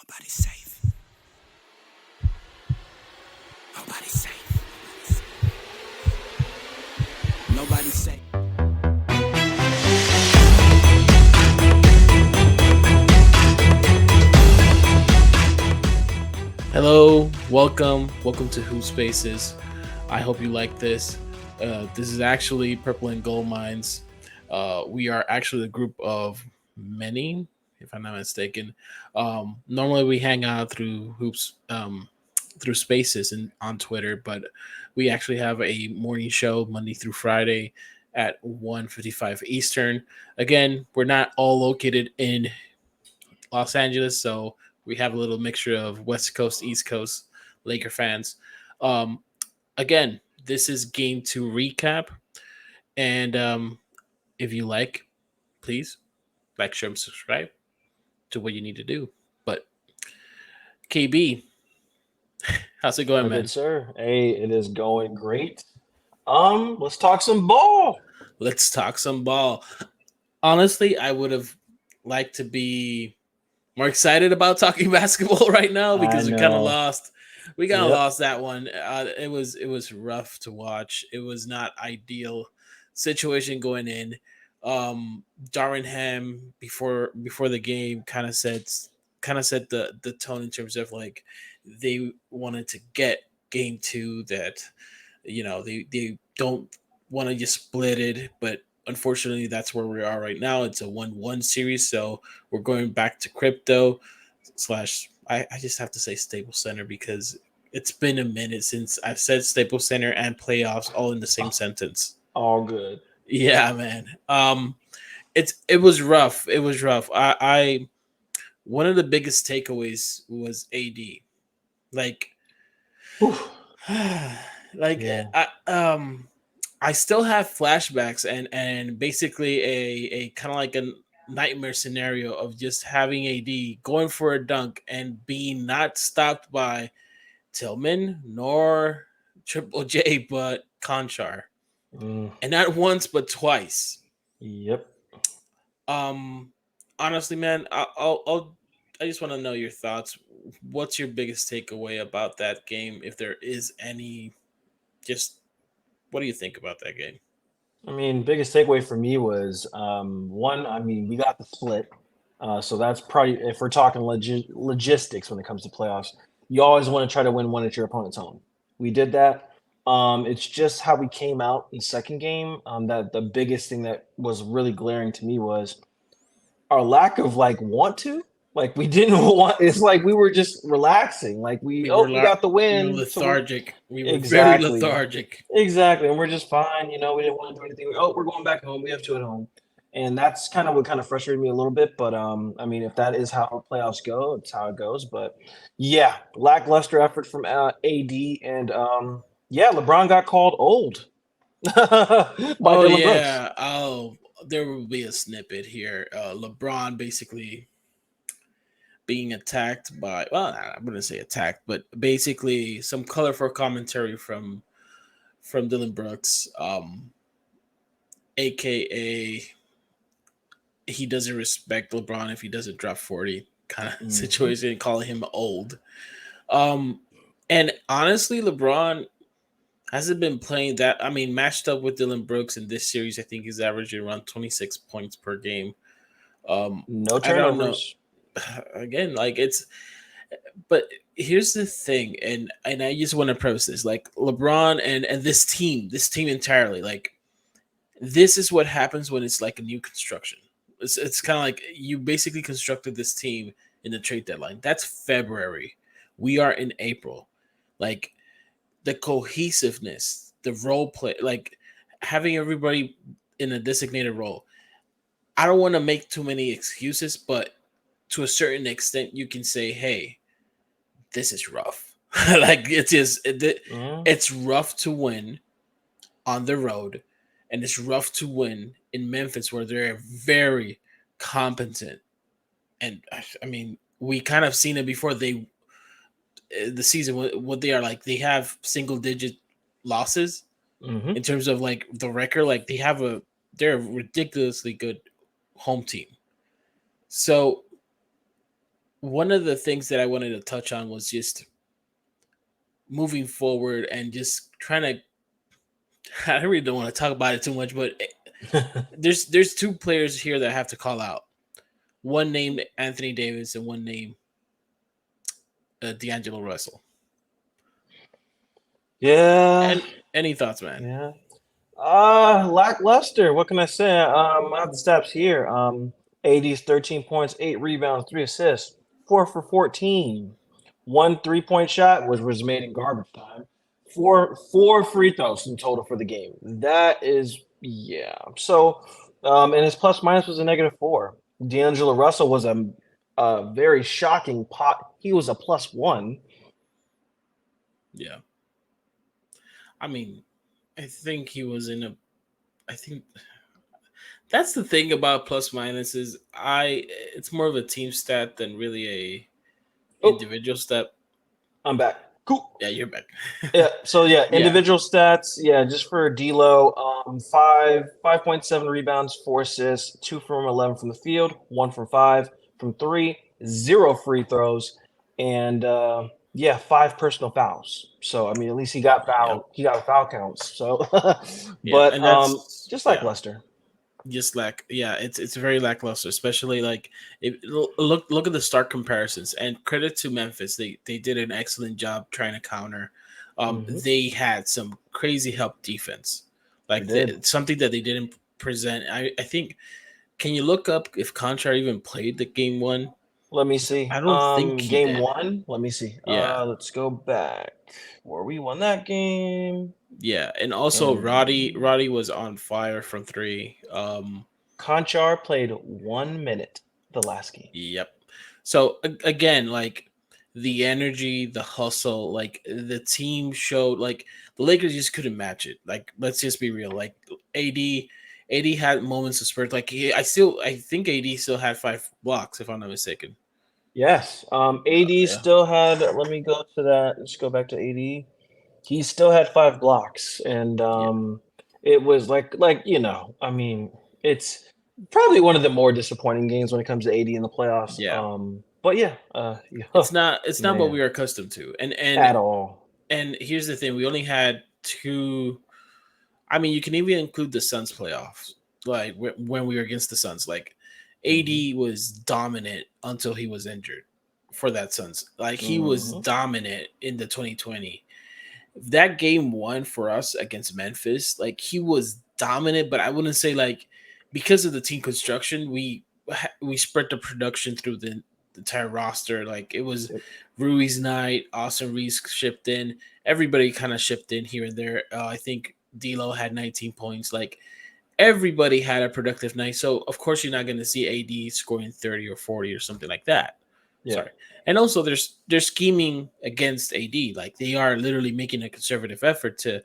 Nobody's safe. Nobody's safe. Nobody's safe. Hello, welcome to HoopSpaces. I hope you like this. This is actually Purple and Gold Mines. We are actually a group of many, if I'm not mistaken. Normally we hang out through through Spaces and on Twitter, but we actually have a morning show Monday through Friday at 1:55 Eastern. Again, we're not all located in Los Angeles, so we have a little mixture of West Coast, East Coast Laker fans. Um, Again, this is game two recap, and if you like, please like, share, and subscribe to what you need to do. But KB, how's it going, My good man? sir. Hey, it is going great. Let's talk some ball. Let's talk some ball. Honestly, I would have liked to be more excited about talking basketball right now I because we kind of know. lost. We kind of Yep. lost that one. It was rough to watch. It was not ideal situation going in. Darwin Ham before the game kind of set the tone in terms of like they wanted to get game two, that they don't want to just split it, but unfortunately that's where we are right now. It's a 1-1 series, so we're going back to crypto slash I just have to say Staples Center because it's been a minute since I've said Staples Center and playoffs all in the same sentence. All good. Yeah, man. It was rough. It was rough. I One of the biggest takeaways was AD. Like Whew. like Yeah. I still have flashbacks and basically a kind of like a nightmare scenario of just having AD going for a dunk and being not stopped by Tillman nor Triple J but Conchar. Mm, And not once but twice. yep. Um Honestly, man, I just want to know your thoughts. What's your biggest takeaway about that game, if there is any? Just what do you think about that game? I mean, biggest takeaway for me was one. I mean, we got the split, so that's probably if we're talking logistics when it comes to playoffs. You always want to try to win one at your opponent's home. We did that. It's just how we came out in the second game. That the biggest thing that was really glaring to me was our lack of like want to. Like we didn't want. It's like we were just relaxing. Like We were we got the we were win, so we're lethargic. We were very exactly. lethargic. Exactly, and we're just fine. We didn't want to do anything. Oh, we're going back home. We have two at home, and that's kind of what kind of frustrated me a little bit. But I mean, if that is how playoffs go, it's how it goes. But yeah, lackluster effort from AD, and yeah, LeBron got called old by Oh Dylan Brooks. yeah. Oh, there will be a snippet here. LeBron basically being attacked by, well, I wouldn't say attacked, but basically some colorful commentary from Dylan Brooks, aka he doesn't respect LeBron if he doesn't drop 40 kind of Hmm. situation, calling him old. Um, and honestly, LeBron hasn't been playing that. I mean, matched up with Dylan Brooks in this series, I think he's averaging around 26 points per game. Um, No I don't know. turnovers. Again, like it's, but here's the thing, and I just want to preface this: like LeBron and this team entirely, like this is what happens when it's like a new construction. It's kind of like you basically constructed this team in the trade deadline. That's February. We are in April. Like the cohesiveness, the role play, like having everybody in a designated role. I don't want to make too many excuses, but to a certain extent, you can say, "Hey, this is rough." Like Hmm. it's rough to win on the road, and it's rough to win in Memphis, where they're very competent. And I mean, we kind of seen it before the season. What they are like, they have single digit losses Hmm. in terms of like the record. Like they're a ridiculously good home team. So one of the things that I wanted to touch on was just moving forward and just trying to. I really don't want to talk about it too much, but there's two players here that I have to call out. One named Anthony Davis and one named D'Angelo Russell. Yeah, And any thoughts, man? yeah. Lackluster. What can I say? I have the stats here. AD's 13 points, 8 rebounds, 3 assists, 4 for 14. One 3-point shot was made in garbage time. Four free throws in total for the game. That is yeah. So, and his plus minus was a -4. D'Angelo Russell was a very shocking pot. He was a +1. Yeah. I mean, I think he was in a. I think that's the thing about plus minus is it's more of a team stat than really a Oh, individual stat. I'm back. Cool. Yeah, you're back. Yeah. So yeah, Yeah, individual stats. Yeah, just for D'Lo, 5.7 rebounds, 4 assists, 2 from 11 from the field, 1 from 5 from three, 0 free throws, and yeah, 5 personal fouls. So I mean, at least he got yeah, foul. He got foul counts. So, yeah, but and that's just like yeah, Lester. just yeah, it's very lackluster, especially like look at the start comparisons. And credit to Memphis, they did an excellent job trying to counter. Hmm. They had some crazy help defense, They like did. something that they didn't present. I think. Can you look up if Conchar even played the game one? Let me see. I don't think he Game did. one. Let me see. Yeah. Let's go back where we won that game. Yeah. And also And Roddy was on fire from three. Conchar played 1 minute the last game. Yep. So again, like the energy, the hustle, like the team showed like the Lakers just couldn't match it. Like let's just be real. Like AD had moments of spurt. Like I think AD still had 5 blocks if I'm not mistaken. Yes. AD Yeah. still had. Let me go to that. Let's go back to AD. He still had 5 blocks, and Yeah. it was I mean, it's probably one of the more disappointing games when it comes to AD in the playoffs. Yeah. But yeah, yeah, It's not what man, we are accustomed to. at all. And here's the thing: we only had two. I mean, you can even include the Suns playoffs, like when we were against the Suns. Like, Hmm. AD was dominant until he was injured for that Suns. Like he was Hmm. dominant in the 2020. That game one for us against Memphis, like he was dominant, but I wouldn't say like because of the team construction, we spread the production through the entire roster. Like it was Yep. Rui's night, Austin Reese shipped in, everybody kind of shipped in here and there. I think D'Lo had 19 points. Like everybody had a productive night. So of course you're not going to see AD scoring 30 or 40 or something like that. Yeah. Sorry. And also they're scheming against AD. Like they are literally making a conservative effort to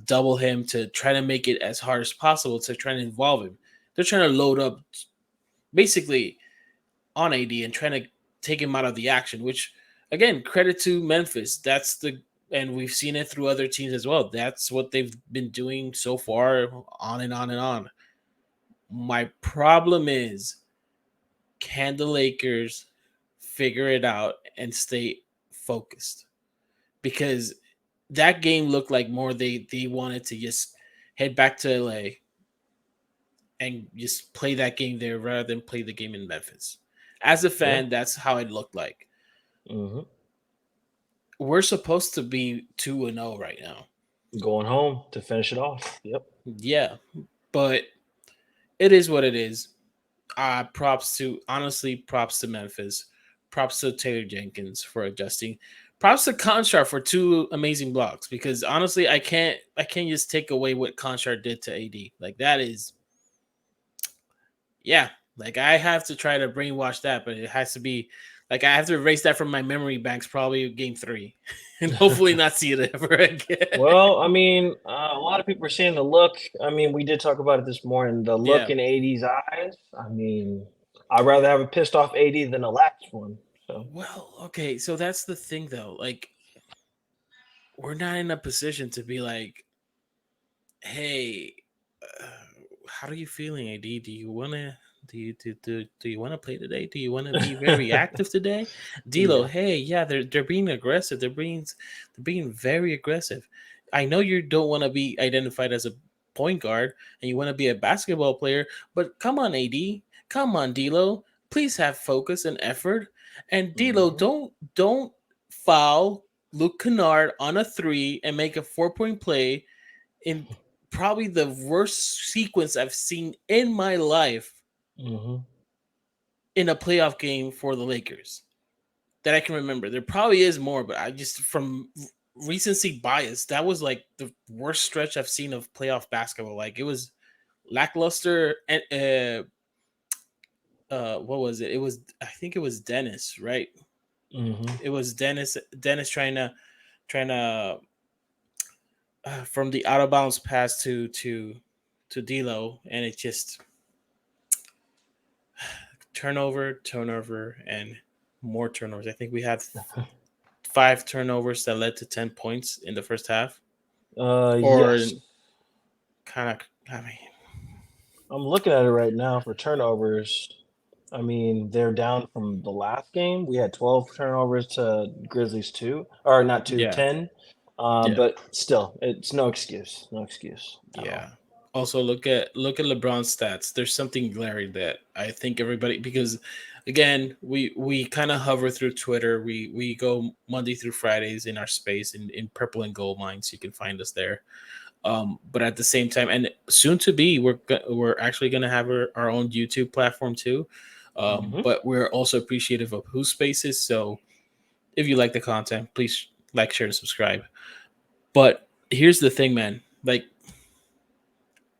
double him, to try to make it as hard as possible to try to involve him. They're trying to load up basically on AD and trying to take him out of the action, which again, credit to Memphis. And we've seen it through other teams as well. That's what they've been doing so far, on and on and on. My problem is, can the Lakers figure it out and stay focused? Because that game looked like more they wanted to just head back to LA and just play that game there rather than play the game in Memphis. As a Yeah. fan, that's how it looked like. Hmm. We're supposed to be 2-0 right now. Going home to finish it off. Yep. Yeah, but it is what it is. Props to Memphis. Props to Taylor Jenkins for adjusting. Props to Conchar for 2 amazing blocks, because honestly, I can't just take away what Conchar did to AD. Like that is, yeah. Like I have to try to brainwash that, but it has to be like I have to erase that from my memory banks. Probably game 3, and hopefully not see it ever again. Well, I mean, a lot of people are saying the look. I mean, we did talk about it this morning. The look Yeah. in AD's eyes. I mean, I'd rather have a pissed off AD than a lax one. So Well, okay, so that's the thing though. Like we're not in a position to be like, hey, uh, how are you feeling, AD? Do you want to Do you want to play today? Do you want to be very active today? D'Lo, Yeah. hey, yeah, they're being aggressive. They're being very aggressive. I know you don't want to be identified as a point guard and you want to be a basketball player, but come on, AD, come on, D'Lo, please have focus and effort. And D'Lo, Mhm. don't foul Luke Kennard on a three and make a 4 point play in probably the worst sequence I've seen in my life Mhm. in a playoff game for the Lakers that I can remember. There probably is more, but I just from recency bias, that was like the worst stretch I've seen of playoff basketball. Like it was lackluster and what was it? It was I think it was Dennis, right? Mhm. It was Dennis trying to from the out of bounds pass to D'Lo, and it just turnover, and more turnovers. I think we had 5 turnovers that led to 10 points in the first half, or Yes. kind of. I mean, I'm looking at it right now for turnovers. I mean, they're down from the last game. We had 12 turnovers to Grizzlies 2, or not 2, yeah, 10. yeah, But still, it's no excuse. No excuse at all. yeah. Also, look at LeBron's stats. There's something glaring that I think everybody because, again, we kind of hover through Twitter. We go Monday through Fridays in our space in Purple and Gold Mines. You can find us there. But at the same time, and soon to be, we're actually going to have our own YouTube platform too. Mhm. But we're also appreciative of Who Spaces. So if you like the content, please like, share, and subscribe. But here's the thing, man. Like,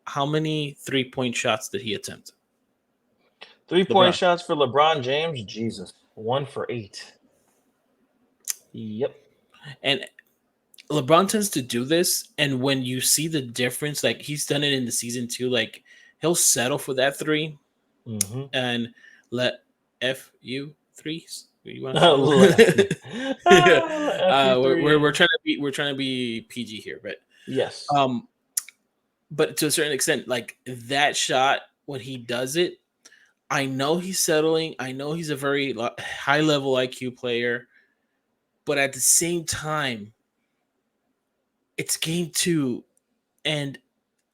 how many 3 point shots did he attempt? 3-point LeBron. shots for LeBron James. Jesus. 1 for 8. Yep. And LeBron tends to do this. And when you see the difference, like he's done it in the season too, like he'll settle for that three Mhm. and let FU threes. You want to call Lefty. it? Yeah. We're FU3. trying to be PG here, Yes. um, but to a certain extent, like that shot when he does it, I know he's settling. I know he's a very high level IQ player, but at the same time, it's game two, and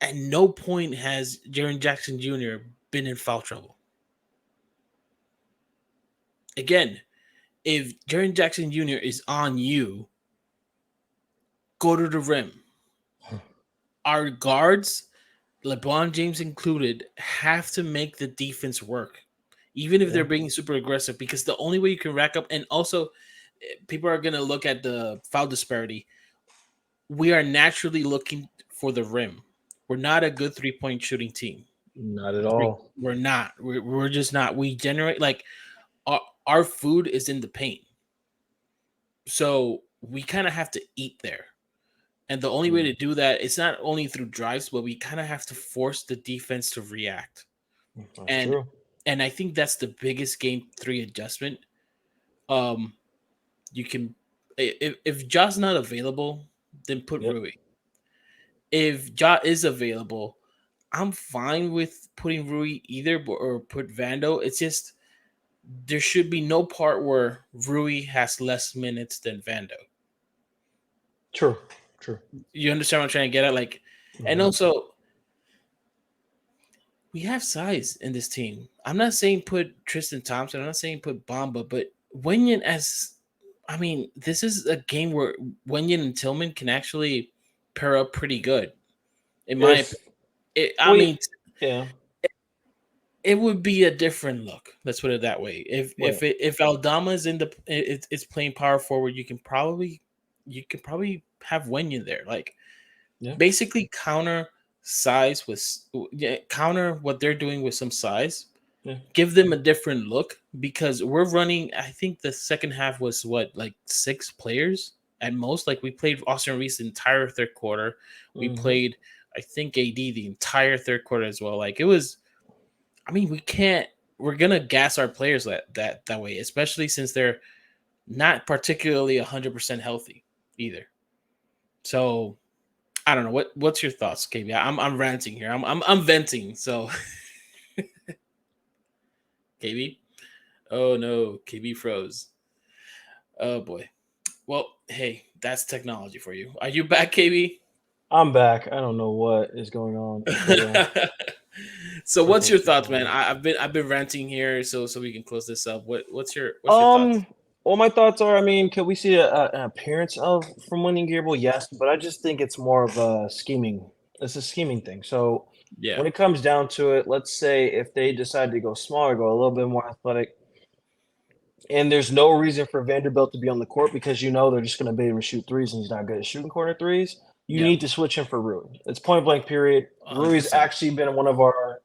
at no point has Jaren Jackson Jr. been in foul trouble. Again, if Jaren Jackson Jr. is on you, go to the rim. Our guards, LeBron James included, have to make the defense work, even if they're Yeah. being super aggressive, because the only way you can rack up, and also people are going to look at the foul disparity. We are naturally looking for the rim. We're not a good 3 point shooting team. Not at all. We're not. We're just not. We generate like our food is in the paint. So we kind of have to eat there. And the only way Mm, to do that is not only through drives, but we kind of have to force the defense to react. that's And true. and I think that's the biggest game three adjustment. Um, you can if Ja's not available, then put Yep. Rui. If Ja is available, I'm fine with putting Rui either or put Vando. It's just there should be no part where Rui has less minutes than Vando. True. True. You understand what I'm trying to get at? Like, and Mhm. also we have size in this team. I'm not saying put Tristan Thompson. I'm not saying put Bamba, but Wenyan as I mean, this is a game where Wenyan and Tillman can actually pair up pretty good. In my, If I we, mean, yeah, it would be a different look. Let's put it that way. right, If Aldama is in it's playing power forward, you can probably have Wenyan there. Like yeah, basically counter size with counter what they're doing with some size, yeah. give them a different look because we're running. I think the second half was what like 6 players at most. Like we played Austin Reese the entire third quarter. We Hmm. played I think AD the entire third quarter as well. Like it was. I mean we can't. We're gonna gas our players that way, especially since they're not particularly 100% healthy either. So I don't know what's your thoughts, KB? I'm ranting here. I'm venting. So KB? Oh no, KB froze. Oh boy. Well, hey, that's technology for you. Are you back, KB? I'm back. I don't know what is going on with the So what's freaking your thoughts, man? technology. I've been ranting here, so we can close this up. What's your thoughts? Um, well, my thoughts are, I mean, could we see an appearance of from winning Gable? Yes, but I just think it's more of a scheming. It's a scheming thing. So Yeah. when it comes down to it, let's say if they decide to go smaller, go a little bit more athletic, and there's no reason for Vanderbilt to be on the court because you know they're just going to be able to shoot threes, and he's not good at shooting corner threes. You Yeah. need to switch him for Rui. It's point blank. Period. Rui's 100%. actually been one of our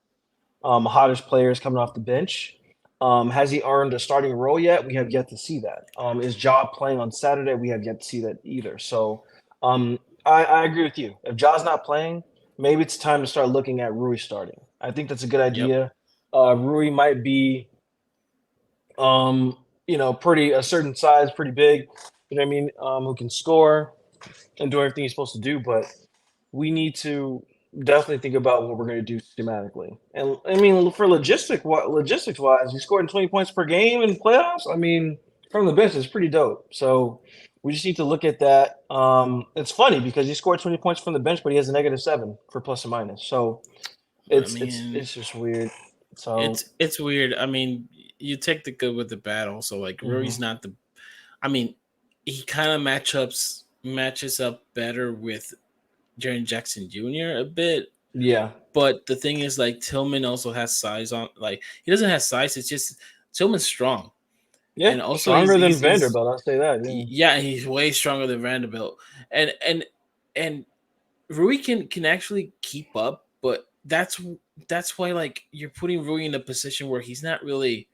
hottest players coming off the bench. Has he earned a starting role yet? We have yet to see that. Is Ja playing on Saturday? We have yet to see that either. So I agree with you. If Ja's not playing, maybe it's time to start looking at Rui starting. I think that's a good Yep. idea. Rui might be, pretty a certain size, pretty big. You know what I mean? Who can score and do everything he's supposed to do, but we need to definitely think about what we're going to do schematically. And I mean, for logistics wise, you scored 20 points per game in playoffs. I mean, from the bench is pretty dope. So we just need to look at that. It's funny because he scored 20 points from the bench, but he has a -7 for plus and minus. So I it's it's mean, it's just weird. So it's weird. I mean, you take the good with the bad. Also, like mhm. Rory's not the. I mean, he kind of matches up better with Jaren Jackson Jr. a bit. Yeah, But the thing is, like Tillman also has size on. Like he doesn't have size. It's just Tillman's strong, yeah, and also stronger than Vanderbilt. I'll say that. Yeah, yeah, he's way stronger than Vanderbilt, and Rui can actually keep up, but that's why like you're putting Rui in a position where he's not really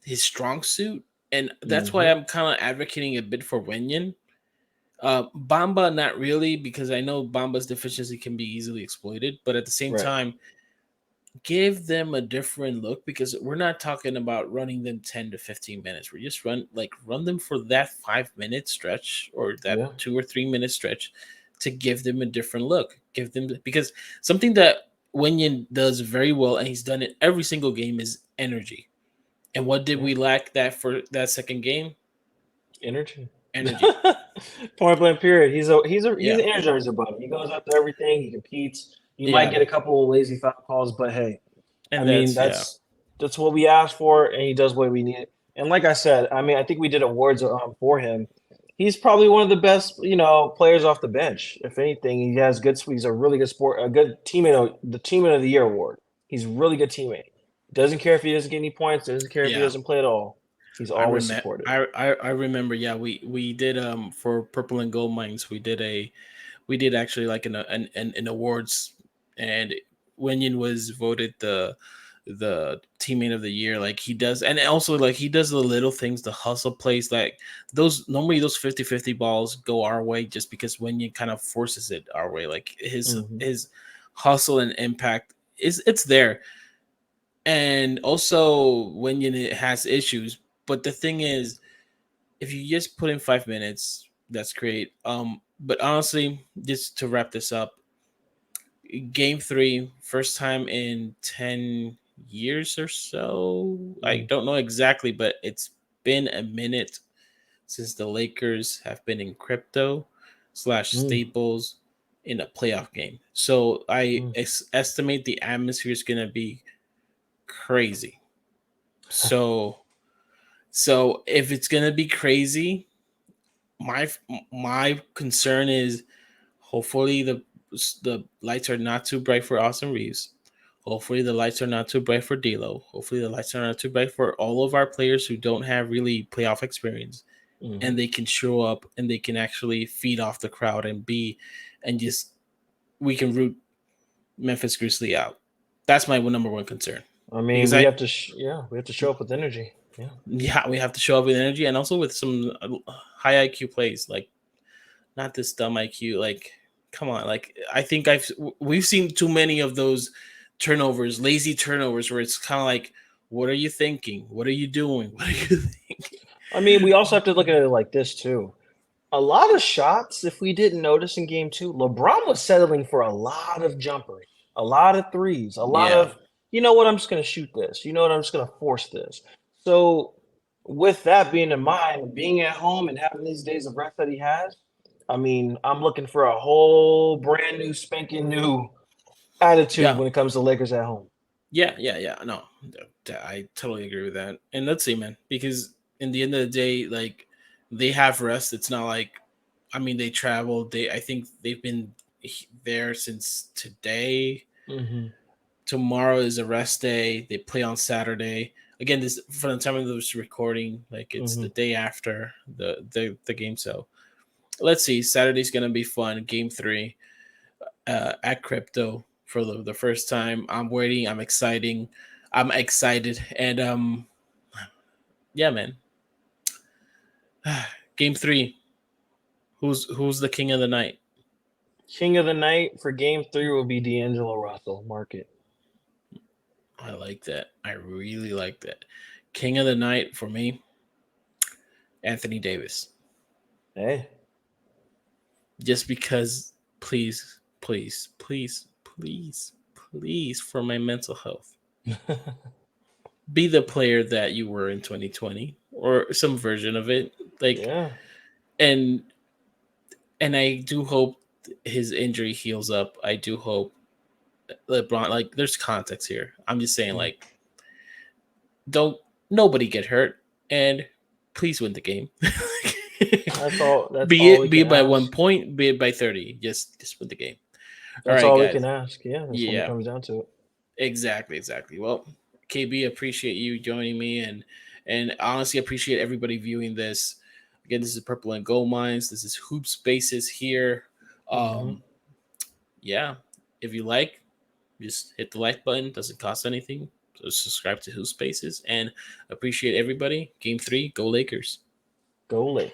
his strong suit, and that's why hmm I'm kind of advocating a bit for Wenyan. Bamba, not really, because I know Bamba's deficiency can be easily exploited, but at the same right. time, give them a different look because we're not talking about running them 10 to 15 minutes. We just run them for that 5 minute stretch or that Yeah, 2 or 3 minute stretch to give them a different look. Give them because something that Wenyan does very well and he's done it every single game is energy. And what did yeah, we lack that for that second game? energy. Energy. Point blank. Period. He's Yeah. an energizer bunny. He goes after everything. He competes. He might Yeah. get a couple of lazy foul calls, but hey, I And mean that's yeah. that's what we asked for, and he does what we need. And like I said, I mean, I think we did awards for him. He's probably one of the best, players off the bench. If anything, he has good. He's a really good a good teammate. The teammate of the year award. He's a really good teammate. Doesn't care if he doesn't get any points. Doesn't care if he Yeah. doesn't play at all. He's I always remember. supportive. I remember. Yeah, we did for Purple and Gold Mines. We did actually like an awards, and Wenyan was voted the teammate of the year. Like he does, and also like he does the little things, the hustle plays. Like those normally those 50-50 balls go our way just because Wenyan kind of forces it our way. Like hmm his hustle and impact is it's there, and also Wenyan has issues. But the thing is if you just put in 5 minutes, that's great. But honestly, just to wrap this up, game three, first time in 10 years or so. I don't know exactly, but it's been a minute since the Lakers have been in crypto slash mm staples in a playoff game. So I mm. estimate the atmosphere is going to be crazy. So so if it's going to be crazy, my my concern is hopefully the lights are not too bright for Austin Reeves. Hopefully the lights are not too bright for D'Lo. Hopefully the lights are not too bright for all of our players who don't have really playoff experience, hmm and they can show up and they can actually feed off the crowd and just we can root Memphis Grizzly out. That's my number one concern I mean, because we I have to, we have to show up with energy. Yeah. yeah we have to show up with energy and also with some high IQ plays like not this dumb IQ. Like, come on. Like, I think we've seen too many of those turnovers, lazy turnovers, where it's kind of like, what are you thinking? What are you doing? What are you thinking? I mean, we also have to look at it like this too. A lot of shots, if we didn't notice in game 2, LeBron was settling for a lot of jumpers, a lot of threes, a lot Yeah, of you know what, I'm just going to shoot this. You know what, I'm just going to force this. So, with that being in mind, being at home and having these days of rest that he has, I mean, I'm looking for a whole brand new, spanking new attitude Yeah. when it comes to Lakers at home. Yeah. No, I totally agree with that. And let's see, man, because in the end of the day, like they have rest. It's not like, I mean, they traveled. I think they've been there since today. Mm-hmm. Tomorrow is a rest day. They play on Saturday. Again, this from the time of this recording, like it's Mm-hmm. the day after the game. So let's see. Saturday's gonna be fun. Game 3 at Crypto for the first time. I'm waiting. I'm excited, and yeah, man. Game 3. Who's the king of the night? King of the night for game 3 will be D'Angelo Russell. Mark it. I like that. I really like that. King of the night for me, Anthony Davis. Hey. Just because, please, please, please, please, please, for my mental health, be the player that you were in 2020 or some version of it. Like, Yeah. and I do hope his injury heals up. I do hope LeBron, like, there's context here. I'm just saying, like, don't nobody get hurt, and please win the game. That's all. That's be all we it be can it by 1 ask. point, be it by 30. Just win the game. All That's right, all we guys. can ask. Yeah, that's when it Yeah, comes down to it. exactly. Well, KB, appreciate you joining me, and honestly appreciate everybody viewing this. Again, this is Purple and Gold Mines. This is Hoop Spaces here. Mm-hmm. Yeah, if you like, just hit the like button. Doesn't cost anything. So subscribe to Hoop Spaces and appreciate everybody. Game 3, go Lakers. Go Lake.